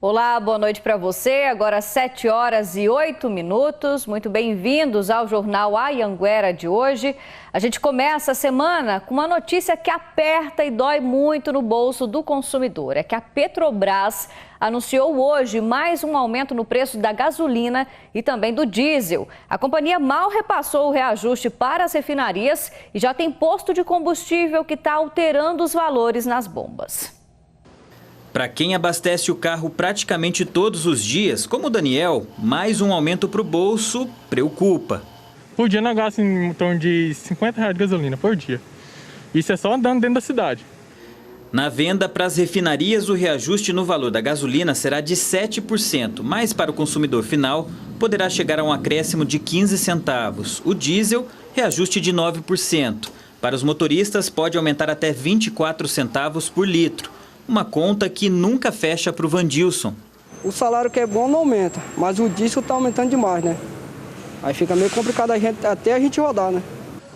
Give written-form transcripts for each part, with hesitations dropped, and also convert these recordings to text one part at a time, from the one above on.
Olá, boa noite para você. Agora 7h08. Muito bem-vindos ao Jornal Anhanguera de hoje. A gente começa a semana com uma notícia que aperta e dói muito no bolso do consumidor. É que a Petrobras anunciou hoje mais um aumento no preço da gasolina e também do diesel. A companhia mal repassou o reajuste para as refinarias e já tem posto de combustível que está alterando os valores nas bombas. Para quem abastece o carro praticamente todos os dias, como o Daniel, mais um aumento para o bolso preocupa. Por dia nós gastamos em torno de R$50 de gasolina por dia. Isso é só andando dentro da cidade. Na venda para as refinarias, o reajuste no valor da gasolina será de 7%, mas para o consumidor final poderá chegar a um acréscimo de 15 centavos. O diesel, reajuste de 9%. Para os motoristas, pode aumentar até 24 centavos por litro. Uma conta que nunca fecha para o Vandilson. O salário que é bom não aumenta, mas o diesel está aumentando demais, né? Aí fica meio complicado até a gente rodar, né?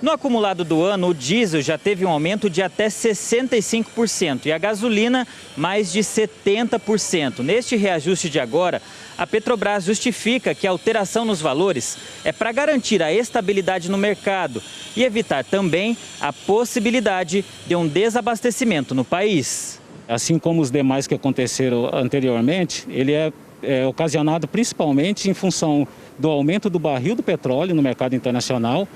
No acumulado do ano, o diesel já teve um aumento de até 65% e a gasolina mais de 70%. Neste reajuste de agora, a Petrobras justifica que a alteração nos valores é para garantir a estabilidade no mercado e evitar também a possibilidade de um desabastecimento no país. Assim como os demais que aconteceram anteriormente, ele é ocasionado principalmente em função do aumento do barril do petróleo no mercado internacional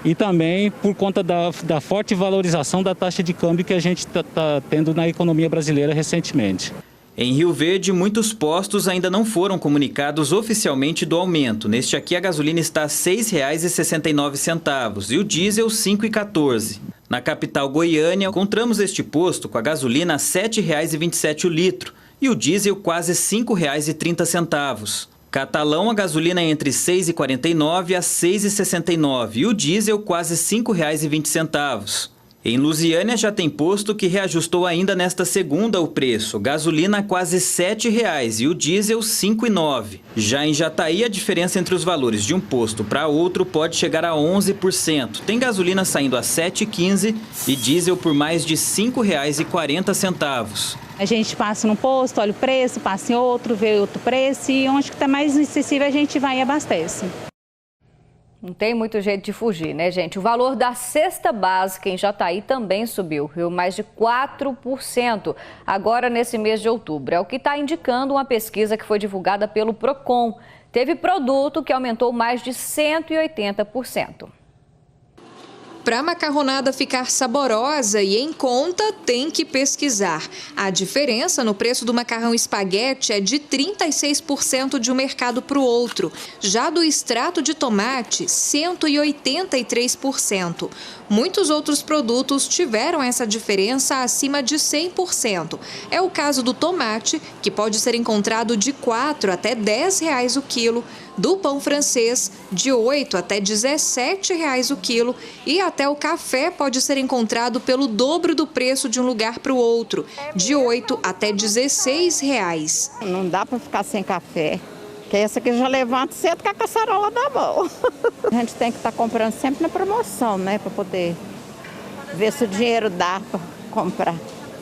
e também por conta da forte valorização da taxa de câmbio que a gente está tendo na economia brasileira recentemente. Em Rio Verde, muitos postos ainda não foram comunicados oficialmente do aumento. Neste aqui, a gasolina está a R$ 6,69 e o diesel R$ 5,14. Na capital Goiânia, encontramos este posto com a gasolina a R$ 7,27 o litro e o diesel quase R$ 5,30. Catalão, a gasolina é entre R$ 6,49 a R$ 6,69 e o diesel quase R$ 5,20. Em Lusiânia já tem posto que reajustou ainda nesta segunda o preço. Gasolina quase R$ 7,00 e o diesel R$ 5,09. Já em Jataí, a diferença entre os valores de um posto para outro pode chegar a 11%. Tem gasolina saindo a R$ 7,15 e diesel por mais de R$ 5,40. A gente passa num posto, olha o preço, passa em outro, vê outro preço e onde está mais acessível a gente vai e abastece. Não tem muito jeito de fugir, né, gente? O valor da cesta básica em Jataí também subiu, mais de 4%, agora nesse mês de outubro. É o que está indicando uma pesquisa que foi divulgada pelo Procon. Teve produto que aumentou mais de 180%. Para a macarronada ficar saborosa e em conta, tem que pesquisar. A diferença no preço do macarrão espaguete é de 36% de um mercado para o outro. Já do extrato de tomate, 183%. Muitos outros produtos tiveram essa diferença acima de 100%. É o caso do tomate, que pode ser encontrado de R$ 4 até R$ 10 o quilo, do pão francês, de R$ 8 até R$ 17 o quilo, e até o café pode ser encontrado pelo dobro do preço de um lugar para o outro, de R$ 8 até R$ 16. Não dá para ficar sem café, que essa aqui já levanta cedo com a caçarola da mão. A gente tem que estar comprando sempre na promoção, né, para poder ver se o dinheiro dá para comprar.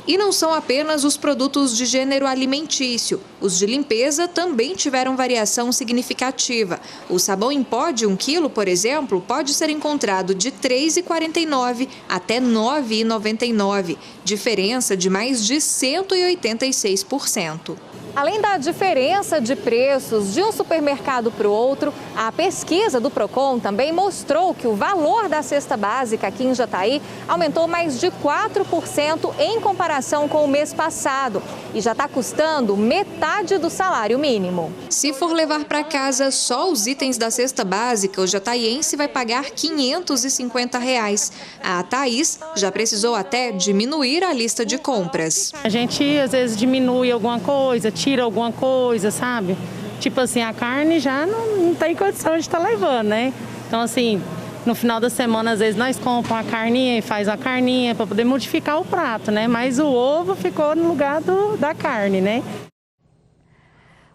E não são apenas os produtos de gênero alimentício. Os de limpeza também tiveram variação significativa. O sabão em pó de 1 quilo, por exemplo, pode ser encontrado de R$ 3,49 até R$ 9,99. Diferença de mais de 186%. Além da diferença de preços de um supermercado para o outro, a pesquisa do Procon também mostrou que o valor da cesta básica aqui em Jataí aumentou mais de 4% em comparação com o mês passado e já está custando metade do salário mínimo. Se for levar para casa só os itens da cesta básica, o jataiense vai pagar R$ 550. A Thaís já precisou até diminuir a lista de compras. A gente às vezes diminui alguma coisa, tira alguma coisa, sabe? Tipo assim, a carne já não tem condição de estar levando, né? Então assim, no final da semana às vezes nós compramos a carninha e faz a carninha para poder modificar o prato, né? Mas o ovo ficou no lugar da carne, né?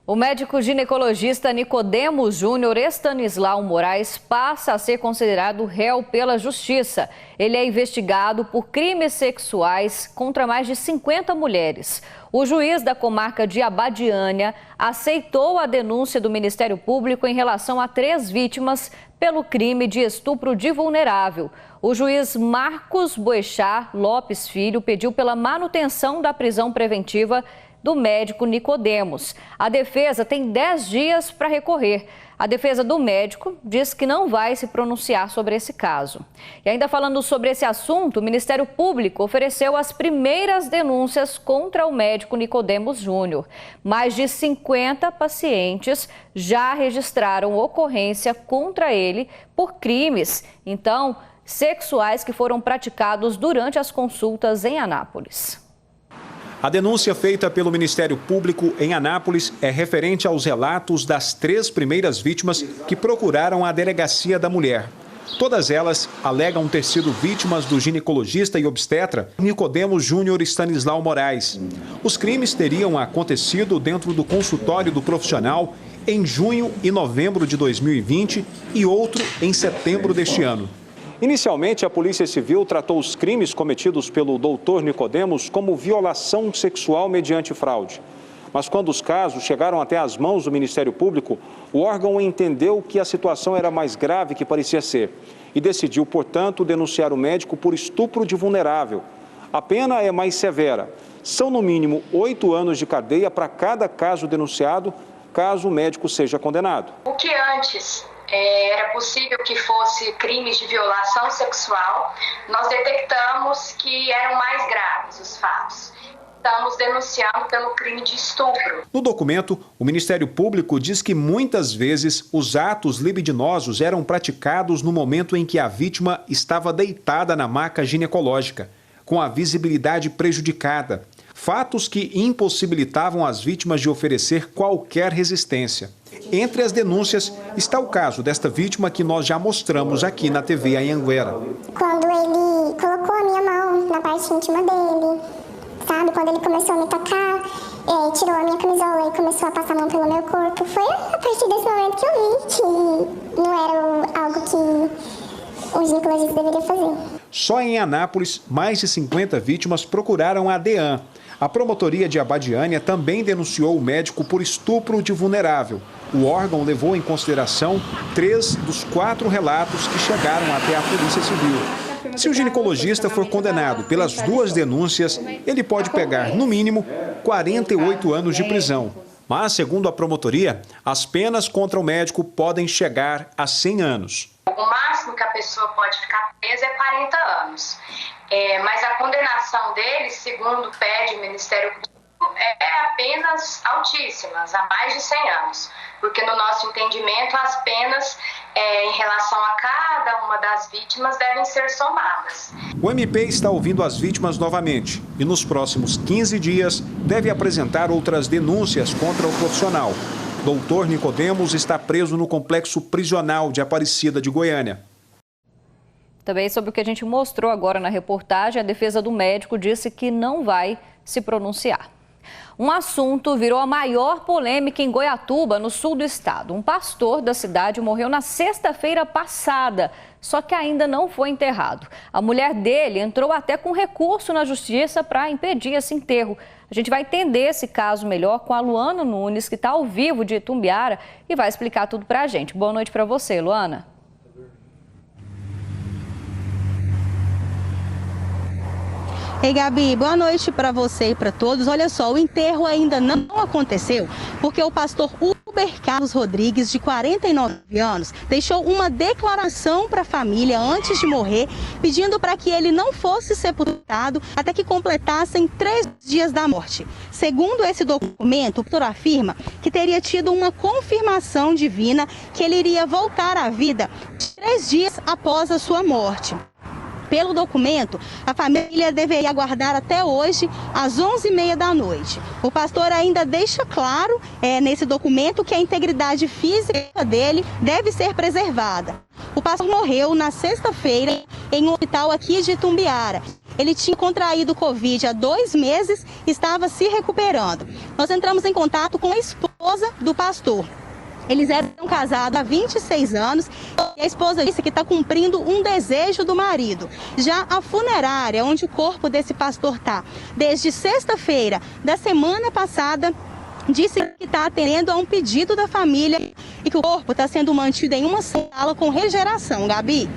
O médico ginecologista Nicodemos Júnior Estanislau Moraes passa a ser considerado réu pela Justiça. Ele é investigado por crimes sexuais contra mais de 50 mulheres. O juiz da comarca de Abadiânia aceitou a denúncia do Ministério Público em relação a 3 vítimas pelo crime de estupro de vulnerável. O juiz Marcos Boechat Lopes Filho pediu pela manutenção da prisão preventiva do médico Nicodemos. A defesa tem 10 dias para recorrer. A defesa do médico diz que não vai se pronunciar sobre esse caso. E ainda falando sobre esse assunto, o Ministério Público ofereceu as primeiras denúncias contra o médico Nicodemos Júnior. Mais de 50 pacientes já registraram ocorrência contra ele por crimes, sexuais que foram praticados durante as consultas em Anápolis. A denúncia feita pelo Ministério Público em Anápolis é referente aos relatos das 3 primeiras vítimas que procuraram a Delegacia da Mulher. Todas elas alegam ter sido vítimas do ginecologista e obstetra Nicodemos Júnior Estanislau Moraes. Os crimes teriam acontecido dentro do consultório do profissional em junho e novembro de 2020 e outro em setembro deste ano. Inicialmente, a Polícia Civil tratou os crimes cometidos pelo doutor Nicodemos como violação sexual mediante fraude. Mas quando os casos chegaram até as mãos do Ministério Público, o órgão entendeu que a situação era mais grave que parecia ser e decidiu, portanto, denunciar o médico por estupro de vulnerável. A pena é mais severa. São, no mínimo, 8 anos de cadeia para cada caso denunciado, caso o médico seja condenado. O que antes era possível que fosse crimes de violação sexual, nós detectamos que eram mais graves os fatos. Estamos denunciando pelo crime de estupro. No documento, o Ministério Público diz que muitas vezes os atos libidinosos eram praticados no momento em que a vítima estava deitada na maca ginecológica, com a visibilidade prejudicada. Fatos que impossibilitavam as vítimas de oferecer qualquer resistência. Entre as denúncias está o caso desta vítima que nós já mostramos aqui na TV Anhanguera. Quando ele colocou a minha mão na parte íntima dele, sabe? Quando ele começou a me tocar, tirou a minha camisola e começou a passar a mão pelo meu corpo. Foi a partir desse momento que eu vi que não era algo que o ginecologista deveria fazer. Só em Anápolis, mais de 50 vítimas procuraram a DEAN. A promotoria de Abadiânia também denunciou o médico por estupro de vulnerável. O órgão levou em consideração 3 dos 4 relatos que chegaram até a Polícia Civil. Se o ginecologista for condenado pelas 2 denúncias, ele pode pegar, no mínimo, 48 anos de prisão. Mas, segundo a promotoria, as penas contra o médico podem chegar a 100 anos. O máximo que a pessoa pode ficar presa é 40 anos. Mas a condenação dele, segundo pede o Ministério Público, é apenas altíssimas, há mais de 100 anos. Porque no nosso entendimento, as penas em relação a cada uma das vítimas devem ser somadas. O MP está ouvindo as vítimas novamente e nos próximos 15 dias deve apresentar outras denúncias contra o profissional. Doutor Nicodemos está preso no complexo prisional de Aparecida de Goiânia. Também sobre o que a gente mostrou agora na reportagem, a defesa do médico disse que não vai se pronunciar. Um assunto virou a maior polêmica em Goiatuba, no sul do estado. Um pastor da cidade morreu na sexta-feira passada, só que ainda não foi enterrado. A mulher dele entrou até com recurso na justiça para impedir esse enterro. A gente vai entender esse caso melhor com a Luana Nunes, que está ao vivo de Itumbiara e vai explicar tudo para a gente. Boa noite para você, Luana. Ei, Gabi, boa noite para você e para todos. Olha só, o enterro ainda não aconteceu porque o pastor Uber Carlos Rodrigues, de 49 anos, deixou uma declaração para a família antes de morrer, pedindo para que ele não fosse sepultado até que completassem 3 dias da morte. Segundo esse documento, o pastor afirma que teria tido uma confirmação divina que ele iria voltar à vida 3 dias após a sua morte. Pelo documento, a família deveria aguardar até hoje, às 11h30 da noite. O pastor ainda deixa claro nesse documento que a integridade física dele deve ser preservada. O pastor morreu na sexta-feira em um hospital aqui de Itumbiara. Ele tinha contraído Covid há 2 meses e estava se recuperando. Nós entramos em contato com a esposa esposa do pastor. Eles eram casados há 26 anos e a esposa disse que está cumprindo um desejo do marido. Já a funerária, onde o corpo desse pastor está, desde sexta-feira da semana passada, disse que está atendendo a um pedido da família e que o corpo está sendo mantido em uma sala com refrigeração. Gabi?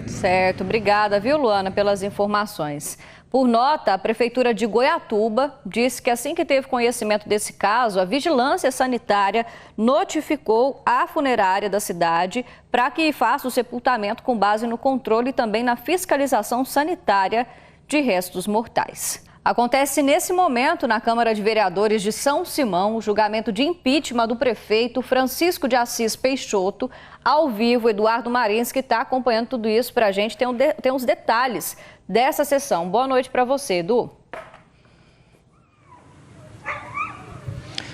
Certo, obrigada, viu, Luana, pelas informações. Por nota, a Prefeitura de Goiatuba disse que assim que teve conhecimento desse caso, a Vigilância Sanitária notificou a funerária da cidade para que faça o sepultamento com base no controle e também na fiscalização sanitária de restos mortais. Acontece nesse momento, na Câmara de Vereadores de São Simão, o julgamento de impeachment do prefeito Francisco de Assis Peixoto. Ao vivo, Eduardo Marins, que está acompanhando tudo isso para a gente, tem os detalhes dessa sessão. Boa noite para você, Edu.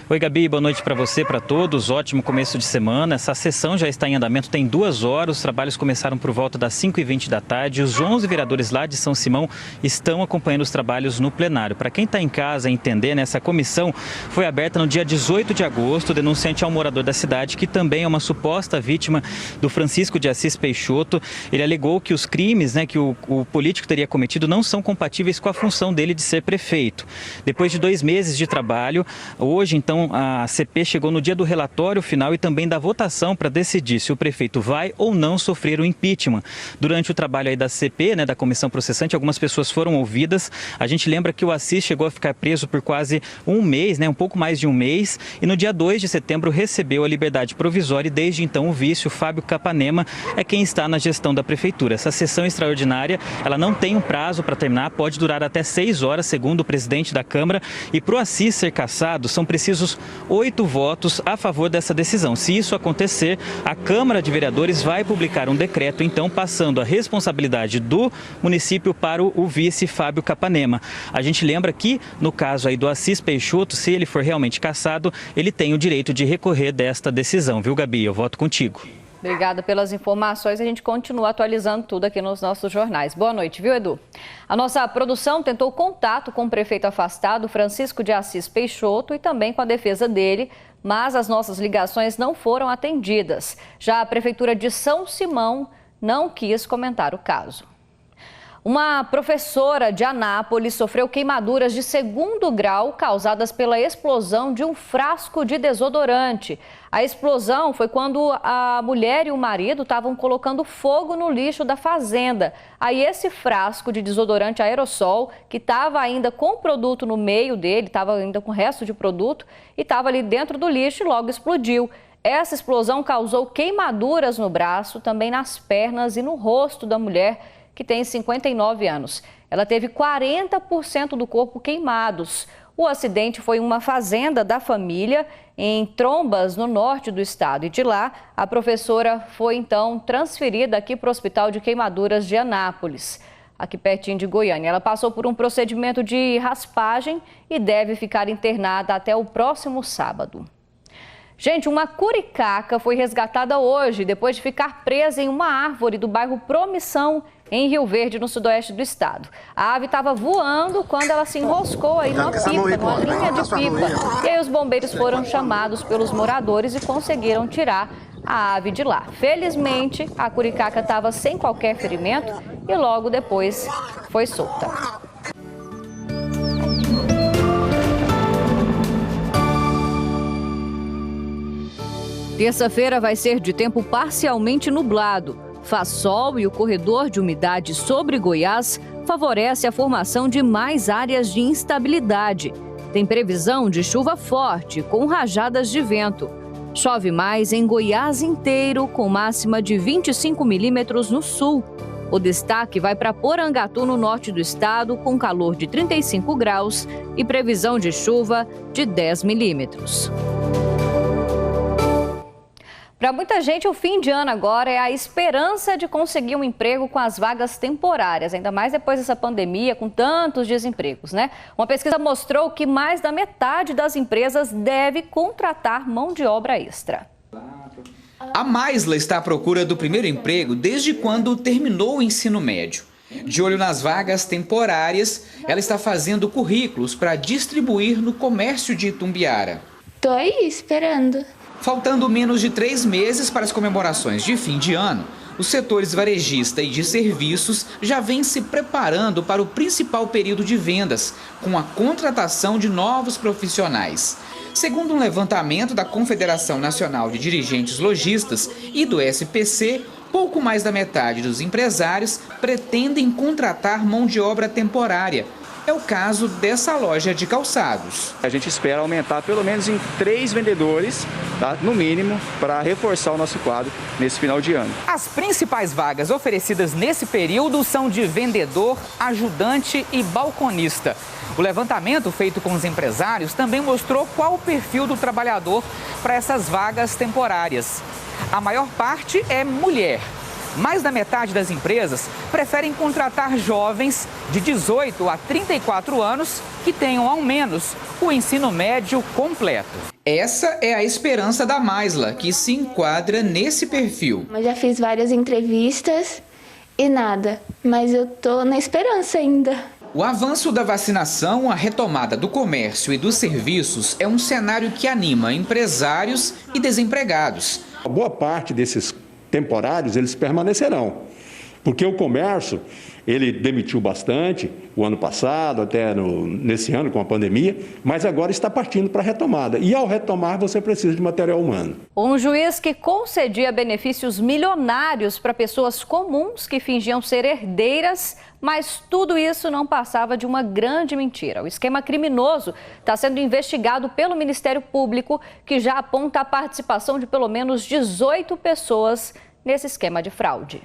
Oi, Gabi, boa noite para você, para todos. Ótimo começo de semana. Essa sessão já está em andamento, tem 2 horas. Os trabalhos começaram por volta das 5h20 da tarde. Os 11 vereadores lá de São Simão estão acompanhando os trabalhos no plenário. Para quem está em casa entender, essa comissão foi aberta no dia 18 de agosto. O denunciante é um morador da cidade que também é uma suposta vítima do Francisco de Assis Peixoto. Ele alegou que os crimes, que o político teria cometido não são compatíveis com a função dele de ser prefeito. Depois de 2 meses de trabalho, hoje, então, a CP chegou no dia do relatório final e também da votação para decidir se o prefeito vai ou não sofrer o impeachment. Durante o trabalho aí da CP, da Comissão Processante, algumas pessoas foram ouvidas. A gente lembra que o Assis chegou a ficar preso por quase um mês, um pouco mais de um mês, e no dia 2 de setembro recebeu a liberdade provisória e desde então o vice, o Fábio Capanema, é quem está na gestão da prefeitura. Essa sessão extraordinária, ela não tem um prazo para terminar, pode durar até 6 horas, segundo o presidente da Câmara, e para o Assis ser cassado, são precisos 8 votos a favor dessa decisão. Se isso acontecer, a Câmara de Vereadores vai publicar um decreto, então, passando a responsabilidade do município para o vice Fábio Capanema. A gente lembra que, no caso aí do Assis Peixoto, se ele for realmente cassado, ele tem o direito de recorrer desta decisão, viu, Gabi? Eu voto contigo. Obrigada pelas informações. A gente continua atualizando tudo aqui nos nossos jornais. Boa noite, viu, Edu? A nossa produção tentou contato com o prefeito afastado, Francisco de Assis Peixoto, e também com a defesa dele, mas as nossas ligações não foram atendidas. Já a Prefeitura de São Simão não quis comentar o caso. Uma professora de Anápolis sofreu queimaduras de 2º grau causadas pela explosão de um frasco de desodorante. A explosão foi quando a mulher e o marido estavam colocando fogo no lixo da fazenda. Aí esse frasco de desodorante aerossol, que estava ainda com o produto no meio dele, estava ainda com o resto de produto, e estava ali dentro do lixo e logo explodiu. Essa explosão causou queimaduras no braço, também nas pernas e no rosto da mulher, que tem 59 anos. Ela teve 40% do corpo queimados. O acidente foi em uma fazenda da família em Trombas, no norte do estado. E de lá, a professora foi então transferida aqui para o Hospital de Queimaduras de Anápolis, aqui pertinho de Goiânia. Ela passou por um procedimento de raspagem e deve ficar internada até o próximo sábado. Gente, uma curicaca foi resgatada hoje, depois de ficar presa em uma árvore do bairro Promissão, em Rio Verde, no sudoeste do estado. A ave estava voando quando ela se enroscou aí numa pipa, numa linha de pipa. E aí os bombeiros foram chamados pelos moradores e conseguiram tirar a ave de lá. Felizmente, a curicaca estava sem qualquer ferimento e logo depois foi solta. Terça-feira vai ser de tempo parcialmente nublado. Faz sol e o corredor de umidade sobre Goiás favorece a formação de mais áreas de instabilidade. Tem previsão de chuva forte, com rajadas de vento. Chove mais em Goiás inteiro, com máxima de 25 milímetros no sul. O destaque vai para Porangatu, no norte do estado, com calor de 35 graus e previsão de chuva de 10 milímetros. Para muita gente, o fim de ano agora é a esperança de conseguir um emprego com as vagas temporárias, ainda mais depois dessa pandemia, com tantos desempregos, né? Uma pesquisa mostrou que mais da metade das empresas deve contratar mão de obra extra. A Maisla está à procura do primeiro emprego desde quando terminou o ensino médio. De olho nas vagas temporárias, ela está fazendo currículos para distribuir no comércio de Itumbiara. Tô aí esperando. Faltando menos de 3 meses para as comemorações de fim de ano, os setores varejista e de serviços já vêm se preparando para o principal período de vendas, com a contratação de novos profissionais. Segundo um levantamento da Confederação Nacional de Dirigentes Lojistas e do SPC, pouco mais da metade dos empresários pretendem contratar mão de obra temporária. É o caso dessa loja de calçados. A gente espera aumentar pelo menos em 3 vendedores, tá? No mínimo, para reforçar o nosso quadro nesse final de ano. As principais vagas oferecidas nesse período são de vendedor, ajudante e balconista. O levantamento feito com os empresários também mostrou qual o perfil do trabalhador para essas vagas temporárias. A maior parte é mulher. Mais da metade das empresas preferem contratar jovens de 18 a 34 anos que tenham ao menos o ensino médio completo. Essa é a esperança da Maisla, que se enquadra nesse perfil. Eu já fiz várias entrevistas e nada, mas eu tô na esperança ainda. O avanço da vacinação, a retomada do comércio e dos serviços é um cenário que anima empresários e desempregados. A boa parte desses temporários, eles permanecerão, porque o comércio, ele demitiu bastante o ano passado, até nesse ano com a pandemia, mas agora está partindo para a retomada. E ao retomar, você precisa de material humano. Um juiz que concedia benefícios milionários para pessoas comuns que fingiam ser herdeiras, mas tudo isso não passava de uma grande mentira. O esquema criminoso está sendo investigado pelo Ministério Público, que já aponta a participação de pelo menos 18 pessoas nesse esquema de fraude.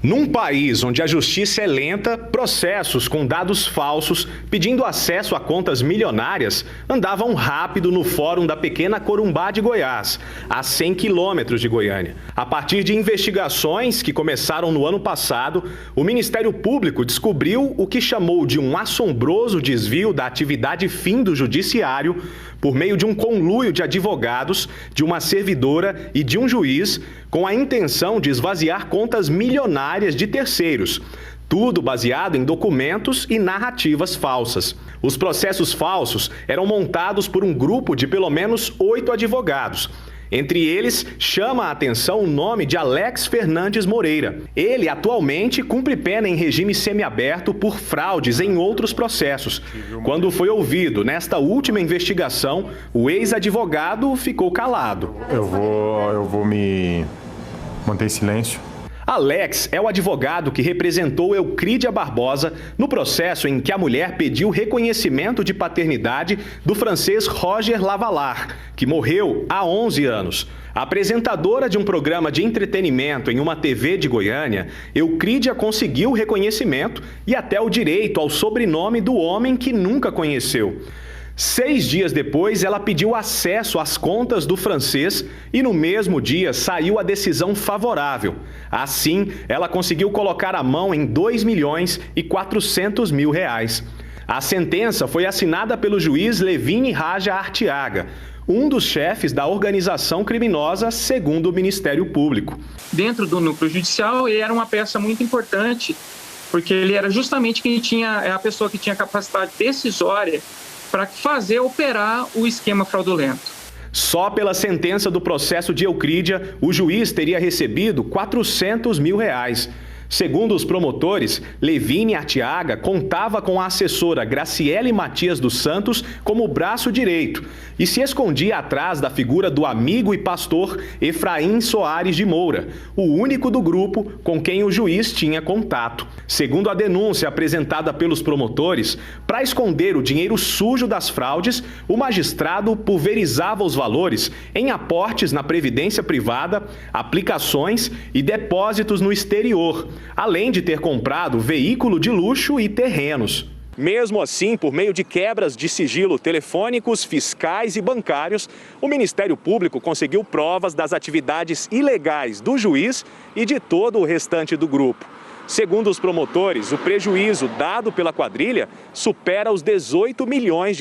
Num país onde a justiça é lenta, processos com dados falsos pedindo acesso a contas milionárias andavam rápido no Fórum da Pequena Corumbá de Goiás, a 100 quilômetros de Goiânia. A partir de investigações que começaram no ano passado, o Ministério Público descobriu o que chamou de um assombroso desvio da atividade fim do judiciário por meio de um conluio de advogados, de uma servidora e de um juiz, com a intenção de esvaziar contas milionárias de terceiros. Tudo baseado em documentos e narrativas falsas. Os processos falsos eram montados por um grupo de pelo menos 8 advogados. Entre eles, chama a atenção o nome de Alex Fernandes Moreira. Ele atualmente cumpre pena em regime semiaberto por fraudes em outros processos. Quando foi ouvido nesta última investigação, o ex-advogado ficou calado. Eu vou me manter em silêncio. Alex é o advogado que representou Eucrídia Barbosa no processo em que a mulher pediu reconhecimento de paternidade do francês Roger Lavalar, que morreu há 11 anos. Apresentadora de um programa de entretenimento em uma TV de Goiânia, Eucrídia conseguiu o reconhecimento e até o direito ao sobrenome do homem que nunca conheceu. 6 dias depois, ela pediu acesso às contas do francês e no mesmo dia saiu a decisão favorável. Assim, ela conseguiu colocar a mão em R$2.400.000. A sentença foi assinada pelo juiz Levine Raja Artiaga, um dos chefes da organização criminosa, segundo o Ministério Público. Dentro do núcleo judicial, ele era uma peça muito importante, porque ele era justamente a pessoa que tinha capacidade decisória para operar o esquema fraudulento. Só pela sentença do processo de Eucrídia, o juiz teria recebido R$400.000. Segundo os promotores, Levine Artiaga contava com a assessora Graciele Matias dos Santos como braço direito e se escondia atrás da figura do amigo e pastor Efraim Soares de Moura, o único do grupo com quem o juiz tinha contato. Segundo a denúncia apresentada pelos promotores, para esconder o dinheiro sujo das fraudes, o magistrado pulverizava os valores em aportes na previdência privada, aplicações e depósitos no exterior, além de ter comprado veículo de luxo e terrenos. Mesmo assim, por meio de quebras de sigilo telefônicos, fiscais e bancários, o Ministério Público conseguiu provas das atividades ilegais do juiz e de todo o restante do grupo. Segundo os promotores, o prejuízo dado pela quadrilha supera os R$18 milhões.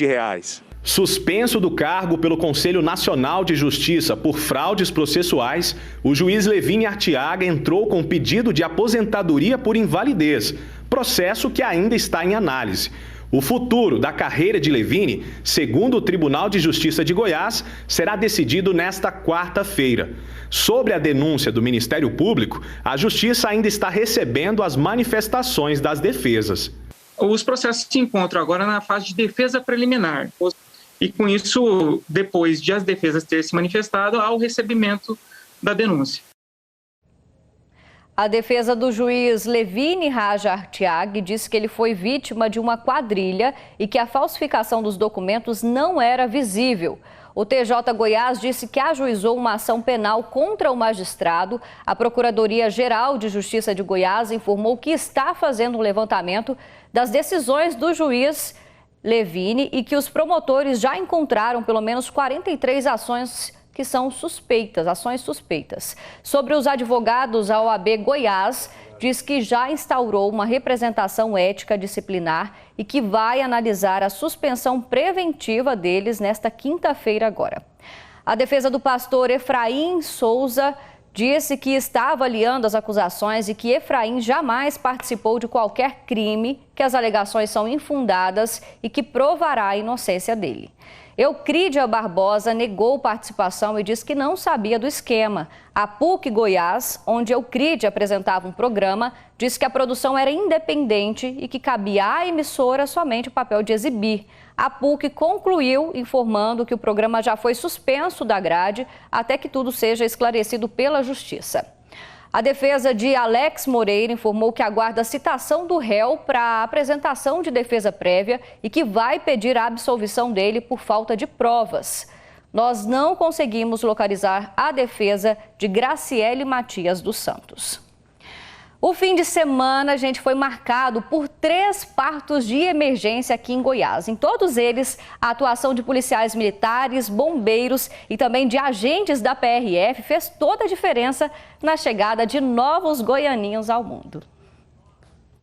Suspenso do cargo pelo Conselho Nacional de Justiça por fraudes processuais, o juiz Levine Artiaga entrou com pedido de aposentadoria por invalidez, processo que ainda está em análise. O futuro da carreira de Levine, segundo o Tribunal de Justiça de Goiás, será decidido nesta quarta-feira. Sobre a denúncia do Ministério Público, a Justiça ainda está recebendo as manifestações das defesas. Os processos se encontram agora na fase de defesa preliminar. E com isso, depois de as defesas terem se manifestado, há o recebimento da denúncia. A defesa do juiz Levine Raja Artiaga disse que ele foi vítima de uma quadrilha e que a falsificação dos documentos não era visível. O TJ Goiás disse que ajuizou uma ação penal contra o magistrado. A Procuradoria-Geral de Justiça de Goiás informou que está fazendo um levantamento das decisões do juiz Levine e que os promotores já encontraram pelo menos 43 ações que são ações suspeitas. Sobre os advogados, a OAB Goiás diz que já instaurou uma representação ética disciplinar e que vai analisar a suspensão preventiva deles nesta quinta-feira agora. A defesa do pastor Efraim Souza disse que está avaliando as acusações e que Efraim jamais participou de qualquer crime, que as alegações são infundadas e que provará a inocência dele. Eucrídia Barbosa negou participação e disse que não sabia do esquema. A PUC Goiás, onde Eucrídia apresentava um programa, disse que a produção era independente e que cabia à emissora somente o papel de exibir. A PUC concluiu informando que o programa já foi suspenso da grade até que tudo seja esclarecido pela Justiça. A defesa de Alex Moreira informou que aguarda a citação do réu para a apresentação de defesa prévia e que vai pedir a absolvição dele por falta de provas. Nós não conseguimos localizar a defesa de Graciele Matias dos Santos. O fim de semana, gente, foi marcado por 3 partos de emergência aqui em Goiás. Em todos eles, a atuação de policiais militares, bombeiros e também de agentes da PRF fez toda a diferença na chegada de novos goianinhos ao mundo.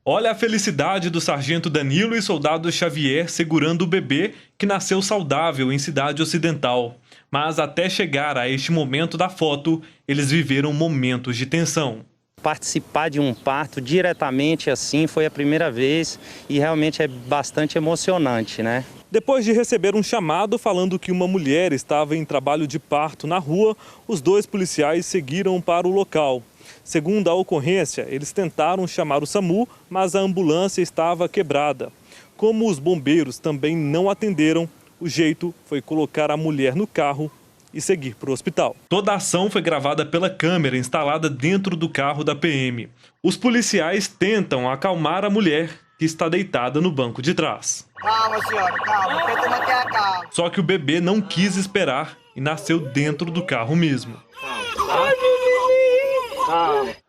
Olha a felicidade do sargento Danilo e soldado Xavier segurando o bebê que nasceu saudável em Cidade Ocidental. Mas até chegar a este momento da foto, eles viveram momentos de tensão. Participar de um parto diretamente assim foi a primeira vez e realmente é bastante emocionante, né? Depois de receber um chamado falando que uma mulher estava em trabalho de parto na rua, os 2 policiais seguiram para o local. Segundo a ocorrência, eles tentaram chamar o SAMU, mas a ambulância estava quebrada. Como os bombeiros também não atenderam, o jeito foi colocar a mulher no carro e seguir para o hospital. Toda a ação foi gravada pela câmera instalada dentro do carro da PM. Os policiais tentam acalmar a mulher que está deitada no banco de trás. Calma, senhora, calma, tenta manter a calma. Só que o bebê não quis esperar e nasceu dentro do carro mesmo.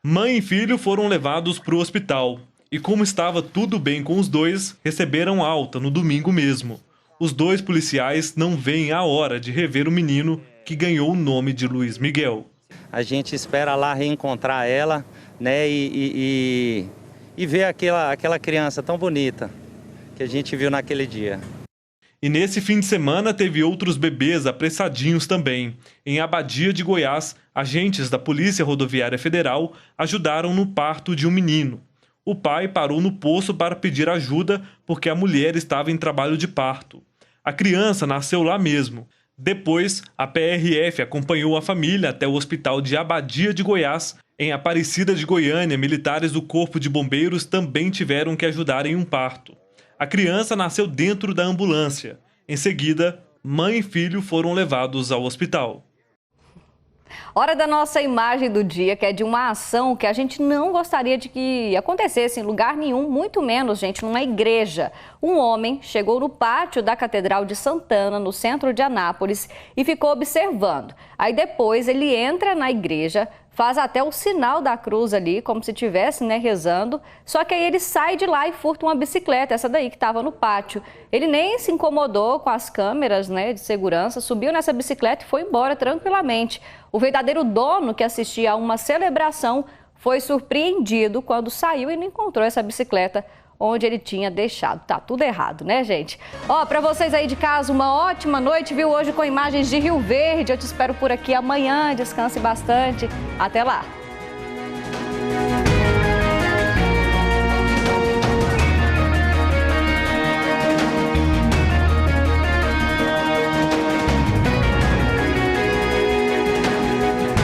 Mãe e filho foram levados para o hospital. E como estava tudo bem com os 2, receberam alta no domingo mesmo. Os 2 policiais não veem a hora de rever o menino que ganhou o nome de Luiz Miguel. A gente espera lá reencontrar ela, né, e ver aquela criança tão bonita que a gente viu naquele dia. E nesse fim de semana teve outros bebês apressadinhos também. Em Abadia de Goiás, agentes da Polícia Rodoviária Federal ajudaram no parto de um menino. O pai parou no poço para pedir ajuda porque a mulher estava em trabalho de parto. A criança nasceu lá mesmo. Depois, a PRF acompanhou a família até o hospital de Abadia de Goiás. Em Aparecida de Goiânia, militares do Corpo de Bombeiros também tiveram que ajudar em um parto. A criança nasceu dentro da ambulância. Em seguida, mãe e filho foram levados ao hospital. Hora da nossa imagem do dia, que é de uma ação que a gente não gostaria de que acontecesse em lugar nenhum, muito menos, gente, numa igreja. Um homem chegou no pátio da Catedral de Santana, no centro de Anápolis, e ficou observando. Aí depois ele entra na igreja, faz até o sinal da cruz ali, como se estivesse, rezando. Só que aí ele sai de lá e furta uma bicicleta, essa daí que estava no pátio. Ele nem se incomodou com as câmeras, de segurança, subiu nessa bicicleta e foi embora tranquilamente. O verdadeiro dono, que assistia a uma celebração, foi surpreendido quando saiu e não encontrou essa bicicleta onde ele tinha deixado. Tá tudo errado, né, gente? Ó, pra vocês aí de casa, uma ótima noite, viu? Hoje com imagens de Rio Verde. Eu te espero por aqui amanhã. Descanse bastante. Até lá.